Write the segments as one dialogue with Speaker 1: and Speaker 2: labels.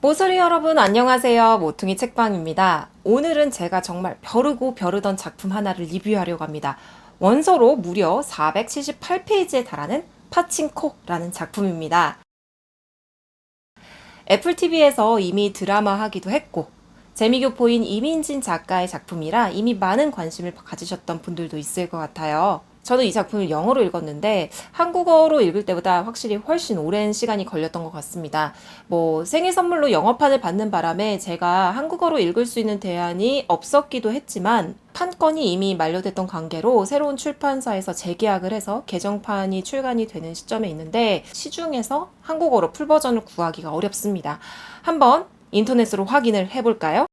Speaker 1: 모서리 여러분 안녕하세요. 모퉁이 책방입니다. 오늘은 제가 정말 벼르고 벼르던 작품 하나를 리뷰하려고 합니다. 원서로 무려 478페이지에 달하는 파친코라는 작품입니다. 애플TV에서 이미 드라마하기도 했고 재미교포인 이민진 작가의 작품이라 이미 많은 관심을 가지셨던 분들도 있을 것 같아요. 저도 이 작품을 영어로 읽었는데 한국어로 읽을 때보다 확실히 훨씬 오랜 시간이 걸렸던 것 같습니다. 생일 선물로 영어판을 받는 바람에 제가 한국어로 읽을 수 있는 대안이 없었기도 했지만 판권이 이미 만료됐던 관계로 새로운 출판사에서 재계약을 해서 개정판이 출간이 되는 시점에 있는데 시중에서 한국어로 풀버전을 구하기가 어렵습니다. 한번 인터넷으로 확인을 해볼까요?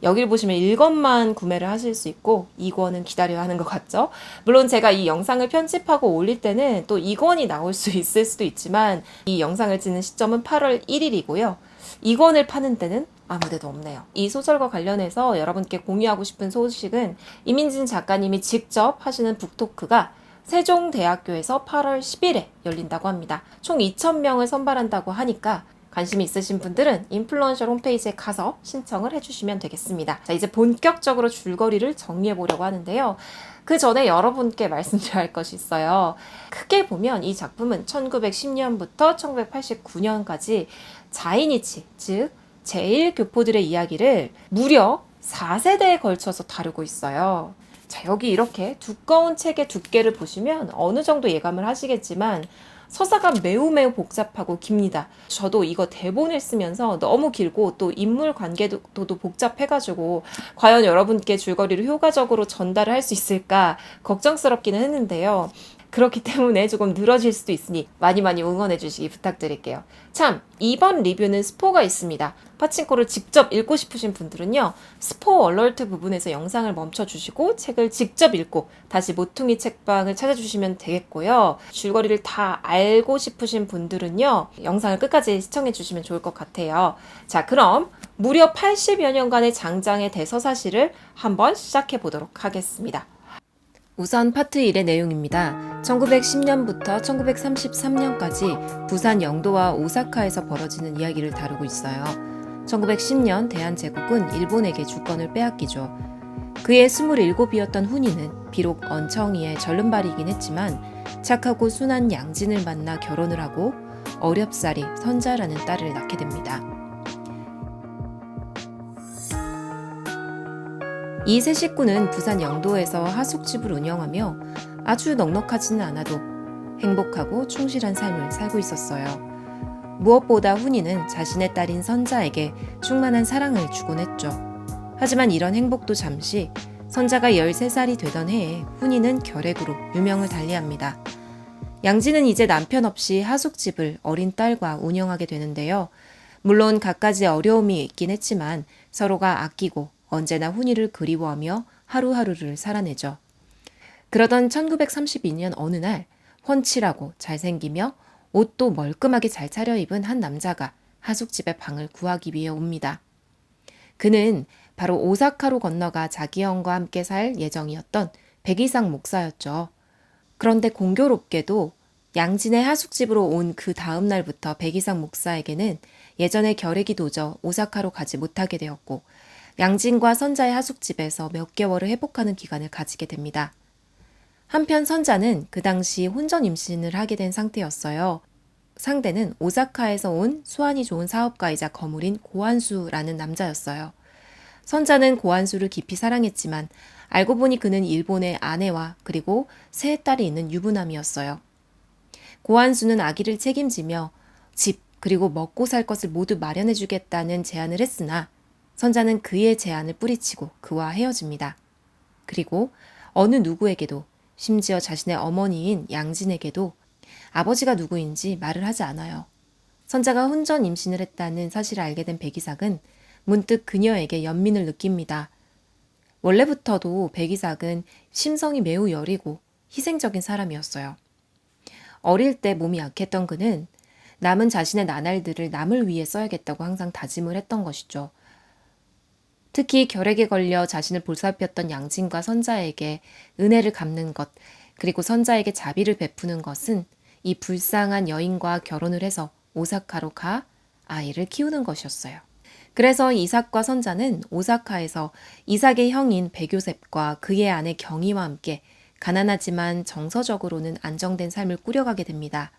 Speaker 1: 여길 보시면 1권만 구매를 하실 수 있고 2권은 기다려야 하는 것 같죠? 물론 제가 이 영상을 편집하고 올릴 때는 또 2권이 나올 수 있을 수도 있지만 이 영상을 찍는 시점은 8월 1일이고요. 2권을 파는 데는 아무 데도 없네요. 이 소설과 관련해서 여러분께 공유하고 싶은 소식은 이민진 작가님이 직접 하시는 북토크가 세종대학교에서 8월 10일에 열린다고 합니다. 총 2,000명을 선발한다고 하니까 관심이 있으신 분들은 인플루언셜 홈페이지에 가서 신청을 해주시면 되겠습니다. 자, 이제 본격적으로 줄거리를 정리해 보려고 하는데요. 그 전에 여러분께 말씀드려야 할 것이 있어요. 크게 보면 이 작품은 1910년부터 1989년까지 자이니치, 즉 제1교포들의 이야기를 무려 4세대에 걸쳐서 다루고 있어요. 자, 여기 이렇게 두꺼운 책의 두께를 보시면 어느 정도 예감을 하시겠지만 서사가 매우 복잡하고 깁니다. 저도 이거 대본을 쓰면서 너무 길고 또 인물 관계도 복잡해가지고 과연 여러분께 줄거리를 효과적으로 전달을 할 수 있을까 걱정스럽기는 했는데요. 그렇기 때문에 조금 늘어질 수도 있으니 많이 응원해 주시기 부탁드릴게요. 참, 이번 리뷰는 스포가 있습니다. 파친코를 직접 읽고 싶으신 분들은요. 스포 얼러트 부분에서 영상을 멈춰 주시고 책을 직접 읽고 다시 모퉁이 책방을 찾아주시면 되겠고요. 줄거리를 다 알고 싶으신 분들은요. 영상을 끝까지 시청해 주시면 좋을 것 같아요. 자, 그럼 무려 80여 년간의 장장의 대서사시를 한번 시작해 보도록 하겠습니다. 우선 파트 1의 내용입니다. 1910년부터 1933년까지 부산 영도와 오사카에서 벌어지는 이야기를 다루고 있어요. 1910년 대한제국은 일본에게 주권을 빼앗기죠. 그의 27이었던 훈이는 비록 언청이의 절름발이긴 했지만 착하고 순한 양진을 만나 결혼을 하고 어렵사리 선자라는 딸을 낳게 됩니다. 이 세 식구는 부산 영도에서 하숙집을 운영하며 아주 넉넉하지는 않아도 행복하고 충실한 삶을 살고 있었어요. 무엇보다 훈이는 자신의 딸인 선자에게 충만한 사랑을 주곤 했죠. 하지만 이런 행복도 잠시 선자가 13살이 되던 해에 훈이는 결핵으로 유명을 달리합니다. 양진은 이제 남편 없이 하숙집을 어린 딸과 운영하게 되는데요. 물론 갖가지 어려움이 있긴 했지만 서로가 아끼고 언제나 훈이를 그리워하며 하루하루를 살아내죠. 그러던 1932년 어느 날 훤칠하고 잘생기며 옷도 멀끔하게 잘 차려입은 한 남자가 하숙집의 방을 구하기 위해 옵니다. 그는 바로 오사카로 건너가 자기 형과 함께 살 예정이었던 백이상 목사였죠. 그런데 공교롭게도 양진의 하숙집으로 온 그 다음 날부터 백이상 목사에게는 예전에 결핵이 도져 오사카로 가지 못하게 되었고 양진과 선자의 하숙집에서 몇 개월을 회복하는 기간을 가지게 됩니다. 한편 선자는 그 당시 혼전 임신을 하게 된 상태였어요. 상대는 오사카에서 온 수완이 좋은 사업가이자 거물인 고한수라는 남자였어요. 선자는 고한수를 깊이 사랑했지만 알고 보니 그는 일본의 아내와 그리고 세 딸이 있는 유부남이었어요. 고한수는 아기를 책임지며 집 그리고 먹고 살 것을 모두 마련해주겠다는 제안을 했으나 선자는 그의 제안을 뿌리치고 그와 헤어집니다. 그리고 어느 누구에게도 심지어 자신의 어머니인 양진에게도 아버지가 누구인지 말을 하지 않아요. 선자가 혼전 임신을 했다는 사실을 알게 된 백이삭은 문득 그녀에게 연민을 느낍니다. 원래부터도 백이삭은 심성이 매우 여리고 희생적인 사람이었어요. 어릴 때 몸이 약했던 그는 남은 자신의 나날들을 남을 위해 써야겠다고 항상 다짐을 했던 것이죠. 특히 결핵에 걸려 자신을 보살폈던 양진과 선자에게 은혜를 갚는 것, 그리고 선자에게 자비를 베푸는 것은 이 불쌍한 여인과 결혼을 해서 오사카로 가 아이를 키우는 것이었어요. 그래서 이삭과 선자는 오사카에서 이삭의 형인 백요셉과 그의 아내 경희와 함께 가난하지만 정서적으로는 안정된 삶을 꾸려가게 됩니다.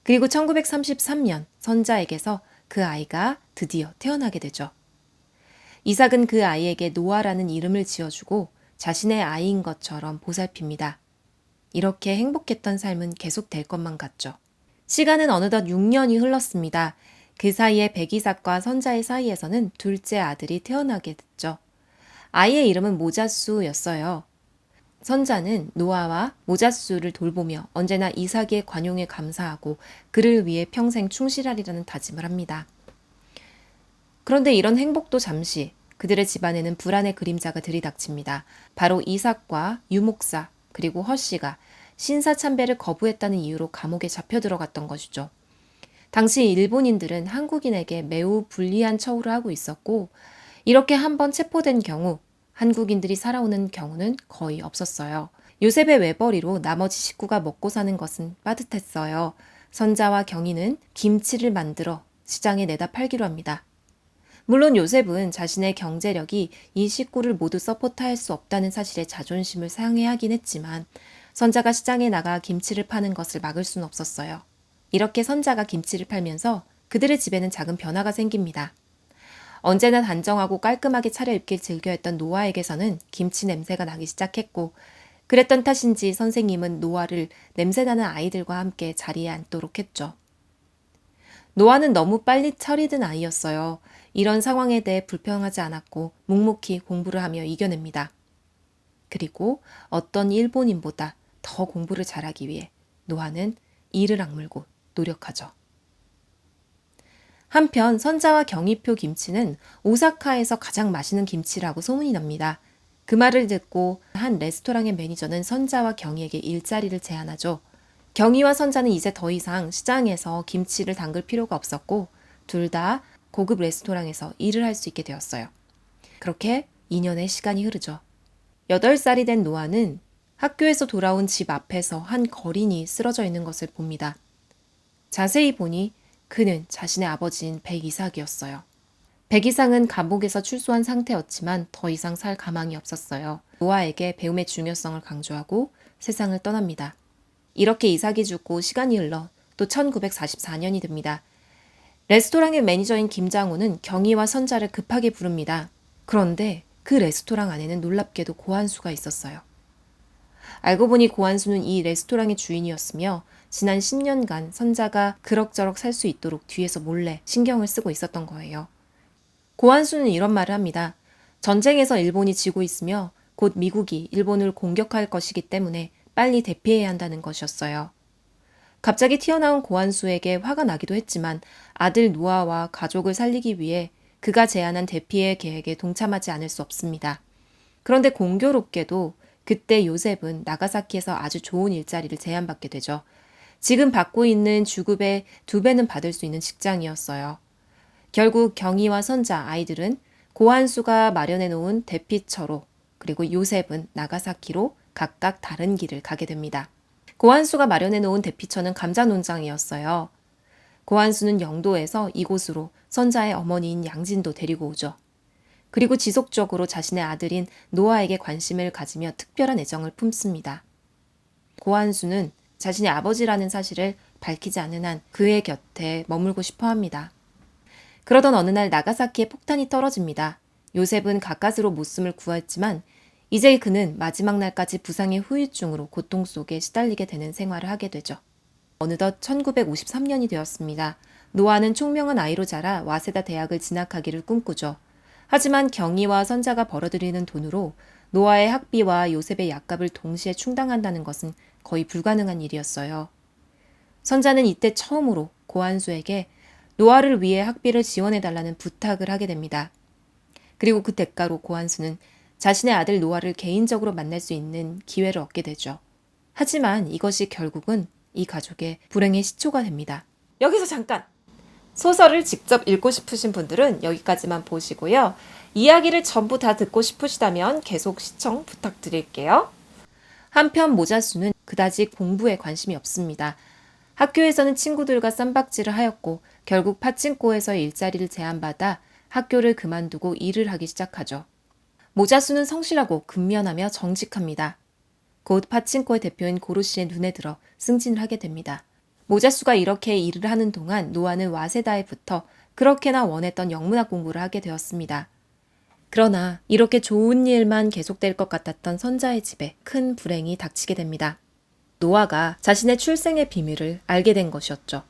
Speaker 1: 그리고 1933년 선자에게서 그 아이가 드디어 태어나게 되죠. 이삭은 그 아이에게 노아라는 이름을 지어주고 자신의 아이인 것처럼 보살핍니다. 이렇게 행복했던 삶은 계속될 것만 같죠. 시간은 어느덧 6년이 흘렀습니다. 그 사이에 백이삭과 선자의 사이에서는 둘째 아들이 태어나게 됐죠. 아이의 이름은 모자수였어요. 선자는 노아와 모자수를 돌보며 언제나 이삭의 관용에 감사하고 그를 위해 평생 충실하리라는 다짐을 합니다. 그런데 이런 행복도 잠시 그들의 집안에는 불안의 그림자가 들이닥칩니다. 바로 이삭과 유목사 그리고 허씨가 신사참배를 거부했다는 이유로 감옥에 잡혀 들어갔던 것이죠. 당시 일본인들은 한국인에게 매우 불리한 처우를 하고 있었고 이렇게 한번 체포된 경우 한국인들이 살아오는 경우는 거의 없었어요. 요셉의 외벌이로 나머지 식구가 먹고 사는 것은 빠듯했어요. 선자와 경희는 김치를 만들어 시장에 내다 팔기로 합니다. 물론 요셉은 자신의 경제력이 이 식구를 모두 서포트할 수 없다는 사실에 자존심을 상해하긴 했지만 선자가 시장에 나가 김치를 파는 것을 막을 수는 없었어요. 이렇게 선자가 김치를 팔면서 그들의 집에는 작은 변화가 생깁니다. 언제나 단정하고 깔끔하게 차려입길 즐겨했던 노아에게서는 김치 냄새가 나기 시작했고 그랬던 탓인지 선생님은 노아를 냄새나는 아이들과 함께 자리에 앉도록 했죠. 노아는 너무 빨리 철이 든 아이였어요. 이런 상황에 대해 불평하지 않았고 묵묵히 공부를 하며 이겨냅니다. 그리고 어떤 일본인보다 더 공부를 잘하기 위해 노아는 이를 악물고 노력하죠. 한편 선자와 경희표 김치는 오사카에서 가장 맛있는 김치라고 소문이 납니다. 그 말을 듣고 한 레스토랑의 매니저는 선자와 경희에게 일자리를 제안하죠. 경희와 선자는 이제 더 이상 시장에서 김치를 담글 필요가 없었고 둘 다 고급 레스토랑에서 일을 할 수 있게 되었어요. 그렇게 2년의 시간이 흐르죠. 8살이 된 노아는 학교에서 돌아온 집 앞에서 한 거린이 쓰러져 있는 것을 봅니다. 자세히 보니 그는 자신의 아버지인 백이삭이었어요. 백이삭은 감옥에서 출소한 상태였지만 더 이상 살 가망이 없었어요. 노아에게 배움의 중요성을 강조하고 세상을 떠납니다. 이렇게 이삭이 죽고 시간이 흘러 또 1944년이 됩니다. 레스토랑의 매니저인 김장호는 경희와 선자를 급하게 부릅니다. 그런데 그 레스토랑 안에는 놀랍게도 고한수가 있었어요. 알고 보니 고한수는 이 레스토랑의 주인이었으며 지난 10년간 선자가 그럭저럭 살 수 있도록 뒤에서 몰래 신경을 쓰고 있었던 거예요. 고한수는 이런 말을 합니다. 전쟁에서 일본이 지고 있으며 곧 미국이 일본을 공격할 것이기 때문에 빨리 대피해야 한다는 것이었어요. 갑자기 튀어나온 고한수에게 화가 나기도 했지만 아들 노아와 가족을 살리기 위해 그가 제안한 대피의 계획에 동참하지 않을 수 없습니다. 그런데 공교롭게도 그때 요셉은 나가사키에서 아주 좋은 일자리를 제안받게 되죠. 지금 받고 있는 주급의 2배는 받을 수 있는 직장이었어요. 결국 경희와 선자 아이들은 고한수가 마련해 놓은 대피처로 그리고 요셉은 나가사키로 각각 다른 길을 가게 됩니다. 고한수가 마련해 놓은 대피처는 감자 농장이었어요. 고한수는 영도에서 이곳으로 선자의 어머니인 양진도 데리고 오죠. 그리고 지속적으로 자신의 아들인 노아에게 관심을 가지며 특별한 애정을 품습니다. 고한수는 자신의 아버지라는 사실을 밝히지 않는 한 그의 곁에 머물고 싶어 합니다. 그러던 어느 날 나가사키에 폭탄이 떨어집니다. 요셉은 가까스로 목숨을 구했지만 이제 그는 마지막 날까지 부상의 후유증으로 고통 속에 시달리게 되는 생활을 하게 되죠. 어느덧 1953년이 되었습니다. 노아는 총명한 아이로 자라 와세다 대학을 진학하기를 꿈꾸죠. 하지만 경희와 선자가 벌어들이는 돈으로 노아의 학비와 요셉의 약값을 동시에 충당한다는 것은 거의 불가능한 일이었어요. 선자는 이때 처음으로 고한수에게 노아를 위해 학비를 지원해달라는 부탁을 하게 됩니다. 그리고 그 대가로 고한수는 자신의 아들 노아를 개인적으로 만날 수 있는 기회를 얻게 되죠. 하지만 이것이 결국은 이 가족의 불행의 시초가 됩니다. 여기서 잠깐! 소설을 직접 읽고 싶으신 분들은 여기까지만 보시고요. 이야기를 전부 다 듣고 싶으시다면 계속 시청 부탁드릴게요. 한편 모자수는 그다지 공부에 관심이 없습니다. 학교에서는 친구들과 쌈박질을 하였고 결국 파친코에서 일자리를 제안받아 학교를 그만두고 일을 하기 시작하죠. 모자수는 성실하고 근면하며 정직합니다. 곧 파친코의 대표인 고로 씨의 눈에 들어 승진을 하게 됩니다. 모자수가 이렇게 일을 하는 동안 노아는 와세다에 붙어 그렇게나 원했던 영문학 공부를 하게 되었습니다. 그러나 이렇게 좋은 일만 계속될 것 같았던 선자의 집에 큰 불행이 닥치게 됩니다. 노아가 자신의 출생의 비밀을 알게 된 것이었죠.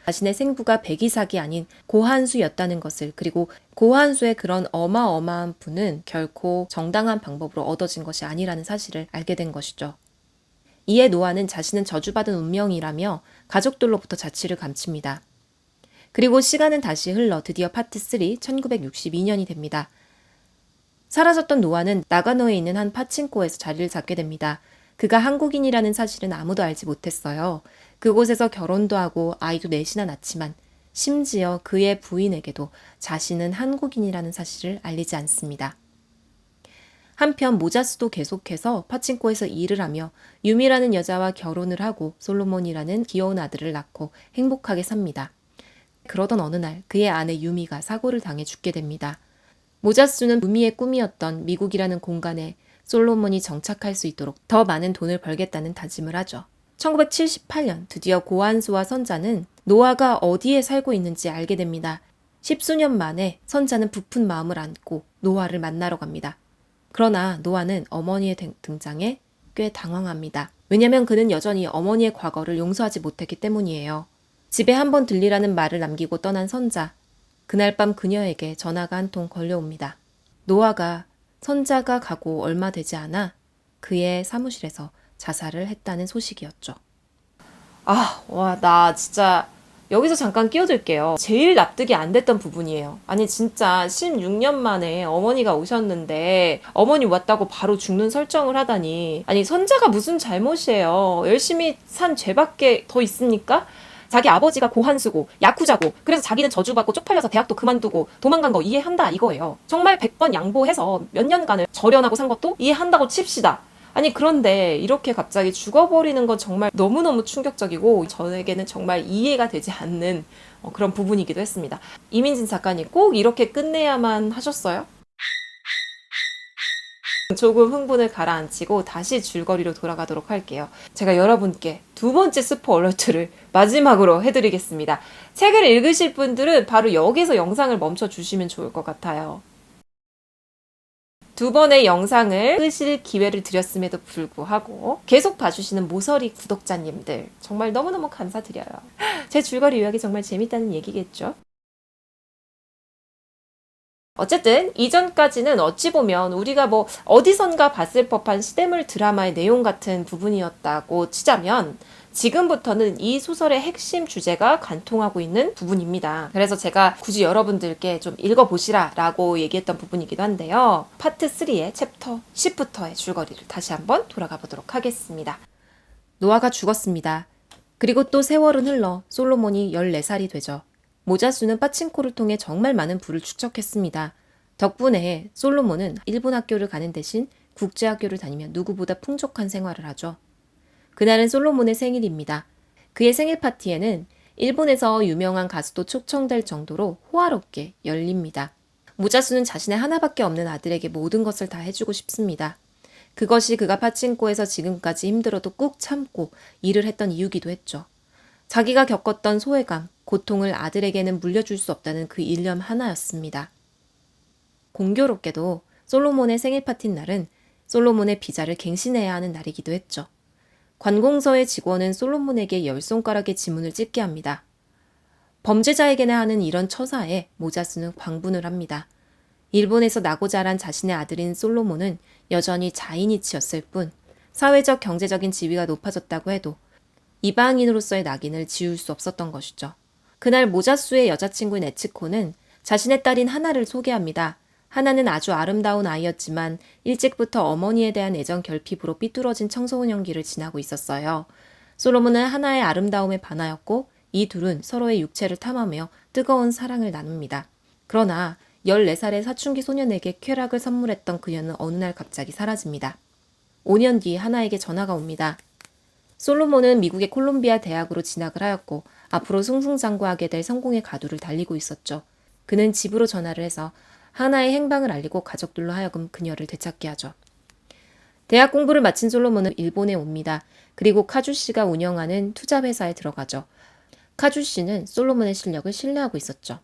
Speaker 1: 자신의 생부가 백이삭이 아닌 고한수였다는 것을, 그리고 고한수의 그런 어마어마한 부는 결코 정당한 방법으로 얻어진 것이 아니라는 사실을 알게 된 것이죠. 이에 노아는 자신은 저주받은 운명이라며 가족들로부터 자취를 감춥니다. 그리고 시간은 다시 흘러 드디어 파트 3, 1962년이 됩니다. 사라졌던 노아는 나가노에 있는 한 파친코에서 자리를 잡게 됩니다. 그가 한국인이라는 사실은 아무도 알지 못했어요. 그곳에서 결혼도 하고 아이도 넷이나 낳지만 심지어 그의 부인에게도 자신은 한국인이라는 사실을 알리지 않습니다. 한편 모자스도 계속해서 파친코에서 일을 하며 유미라는 여자와 결혼을 하고 솔로몬이라는 귀여운 아들을 낳고 행복하게 삽니다. 그러던 어느 날 그의 아내 유미가 사고를 당해 죽게 됩니다. 모자스는 유미의 꿈이었던 미국이라는 공간에 솔로몬이 정착할 수 있도록 더 많은 돈을 벌겠다는 다짐을 하죠. 1978년 드디어 고한수와 선자는 노아가 어디에 살고 있는지 알게 됩니다. 10수년 만에 선자는 부푼 마음을 안고 노아를 만나러 갑니다. 그러나 노아는 어머니의 등장에 꽤 당황합니다. 왜냐면 그는 여전히 어머니의 과거를 용서하지 못했기 때문이에요. 집에 한번 들리라는 말을 남기고 떠난 선자. 그날 밤 그녀에게 전화가 한 통 걸려옵니다. 노아가 선자가 가고 얼마 되지 않아 그의 사무실에서 자살을 했다는 소식이었죠. 나 진짜 여기서 잠깐 끼어들게요. 제일 납득이 안 됐던 부분이에요. 아니 진짜 16년 만에 어머니가 오셨는데 어머니 왔다고 바로 죽는 설정을 하다니. 아니 선자가 무슨 잘못이에요. 열심히 산 죄밖에 더 있습니까? 자기 아버지가 고한수고 야쿠자고 그래서 자기는 저주받고 쪽팔려서 대학도 그만두고 도망간 거 이해한다 이거예요. 정말 100번 양보해서 몇 년간을 절연하고 산 것도 이해한다고 칩시다. 아니 그런데 이렇게 갑자기 죽어버리는 건 정말 너무너무 충격적이고 저에게는 정말 이해가 되지 않는 그런 부분이기도 했습니다. 이민진 작가님 꼭 이렇게 끝내야만 하셨어요? 조금 흥분을 가라앉히고 다시 줄거리로 돌아가도록 할게요. 제가 여러분께 두 번째 스포 얼러트를 마지막으로 해드리겠습니다. 책을 읽으실 분들은 바로 여기서 영상을 멈춰주시면 좋을 것 같아요. 두 번의 영상을 끄실 기회를 드렸음에도 불구하고 계속 봐주시는 모서리 구독자님들 정말 너무너무 감사드려요. 제 줄거리 요약이 정말 재밌다는 얘기겠죠? 어쨌든 이전까지는 어찌 보면 우리가 어디선가 봤을 법한 시대물 드라마의 내용 같은 부분이었다고 치자면 지금부터는 이 소설의 핵심 주제가 관통하고 있는 부분입니다. 그래서 제가 굳이 여러분들께 좀 읽어보시라 라고 얘기했던 부분이기도 한데요. 파트 3의 챕터 10부터의 줄거리를 다시 한번 돌아가 보도록 하겠습니다. 노아가 죽었습니다. 그리고 또 세월은 흘러 솔로몬이 14살이 되죠. 모자수는 파친코를 통해 정말 많은 부를 축적했습니다. 덕분에 솔로몬은 일본 학교를 가는 대신 국제학교를 다니며 누구보다 풍족한 생활을 하죠. 그날은 솔로몬의 생일입니다. 그의 생일 파티에는 일본에서 유명한 가수도 초청될 정도로 호화롭게 열립니다. 모자수는 자신의 하나밖에 없는 아들에게 모든 것을 다 해주고 싶습니다. 그것이 그가 파친코에서 지금까지 힘들어도 꾹 참고 일을 했던 이유기도 했죠. 자기가 겪었던 소외감, 고통을 아들에게는 물려줄 수 없다는 그 일념 하나였습니다. 공교롭게도 솔로몬의 생일 파티 날은 솔로몬의 비자를 갱신해야 하는 날이기도 했죠. 관공서의 직원은 솔로몬에게 10손가락의 지문을 찍게 합니다. 범죄자에게나 하는 이런 처사에 모자수는 광분을 합니다. 일본에서 나고 자란 자신의 아들인 솔로몬은 여전히 자인이치였을 뿐 사회적 경제적인 지위가 높아졌다고 해도 이방인으로서의 낙인을 지울 수 없었던 것이죠. 그날 모자수의 여자친구인 에츠코는 자신의 딸인 하나를 소개합니다. 하나는 아주 아름다운 아이였지만 일찍부터 어머니에 대한 애정 결핍으로 삐뚤어진 청소년기를 지나고 있었어요. 솔로몬은 하나의 아름다움에 반하였고 이 둘은 서로의 육체를 탐하며 뜨거운 사랑을 나눕니다. 그러나 14살의 사춘기 소년에게 쾌락을 선물했던 그녀는 어느 날 갑자기 사라집니다. 5년 뒤 하나에게 전화가 옵니다. 솔로몬은 미국의 콜롬비아 대학으로 진학을 하였고 앞으로 승승장구하게 될 성공의 가두를 달리고 있었죠. 그는 집으로 전화를 해서 하나의 행방을 알리고 가족들로 하여금 그녀를 되찾게 하죠. 대학 공부를 마친 솔로몬은 일본에 옵니다. 그리고 카주 씨가 운영하는 투자 회사에 들어가죠. 카주 씨는 솔로몬의 실력을 신뢰하고 있었죠.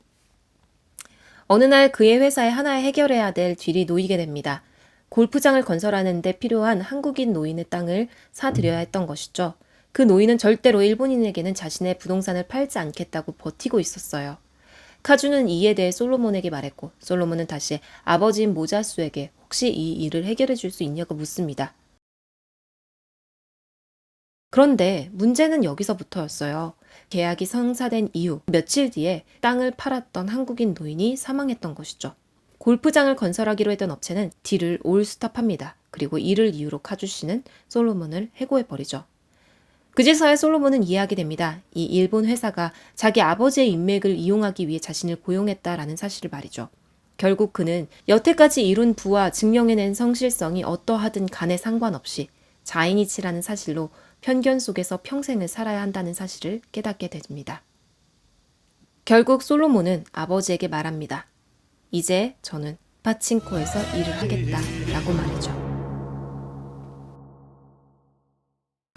Speaker 1: 어느 날 그의 회사에 하나 해결해야 될 일이 놓이게 됩니다. 골프장을 건설하는 데 필요한 한국인 노인의 땅을 사들여야 했던 것이죠. 그 노인은 절대로 일본인에게는 자신의 부동산을 팔지 않겠다고 버티고 있었어요. 카주는 이에 대해 솔로몬에게 말했고 솔로몬은 다시 아버지인 모자수에게 혹시 이 일을 해결해 줄 수 있냐고 묻습니다. 그런데 문제는 여기서부터였어요. 계약이 성사된 이후 며칠 뒤에 땅을 팔았던 한국인 노인이 사망했던 것이죠. 골프장을 건설하기로 했던 업체는 딜을 올스톱합니다. 그리고 이를 이유로 카주 씨는 솔로몬을 해고해버리죠. 그제서야 솔로몬은 이해하게 됩니다. 이 일본 회사가 자기 아버지의 인맥을 이용하기 위해 자신을 고용했다라는 사실을 말이죠. 결국 그는 여태까지 이룬 부와 증명해낸 성실성이 어떠하든 간에 상관없이 자인이치라는 사실로 편견 속에서 평생을 살아야 한다는 사실을 깨닫게 됩니다. 결국 솔로몬은 아버지에게 말합니다. 이제 저는 파친코에서 일을 하겠다라고 말이죠.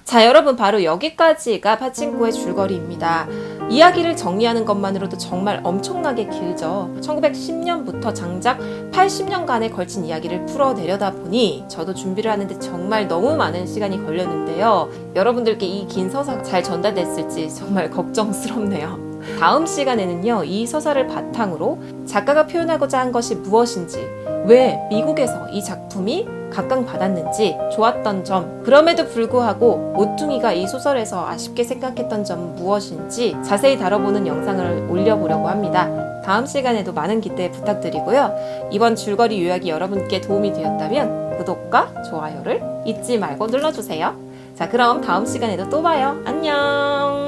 Speaker 1: 자, 여러분 바로 여기까지가 파친코의 줄거리입니다. 이야기를 정리하는 것만으로도 정말 엄청나게 길죠. 1910년부터 장작 80년간에 걸친 이야기를 풀어내려다 보니 저도 준비를 하는데 정말 너무 많은 시간이 걸렸는데요. 여러분들께 이 긴 서사가 잘 전달됐을지 정말 걱정스럽네요. 다음 시간에는요, 이 서사를 바탕으로 작가가 표현하고자 한 것이 무엇인지, 왜 미국에서 이 작품이 각광받았는지, 좋았던 점, 그럼에도 불구하고 모퉁이가 이 소설에서 아쉽게 생각했던 점은 무엇인지 자세히 다뤄보는 영상을 올려보려고 합니다. 다음 시간에도 많은 기대 부탁드리고요. 이번 줄거리 요약이 여러분께 도움이 되었다면 구독과 좋아요를 잊지 말고 눌러주세요. 자, 그럼 다음 시간에도 또 봐요. 안녕!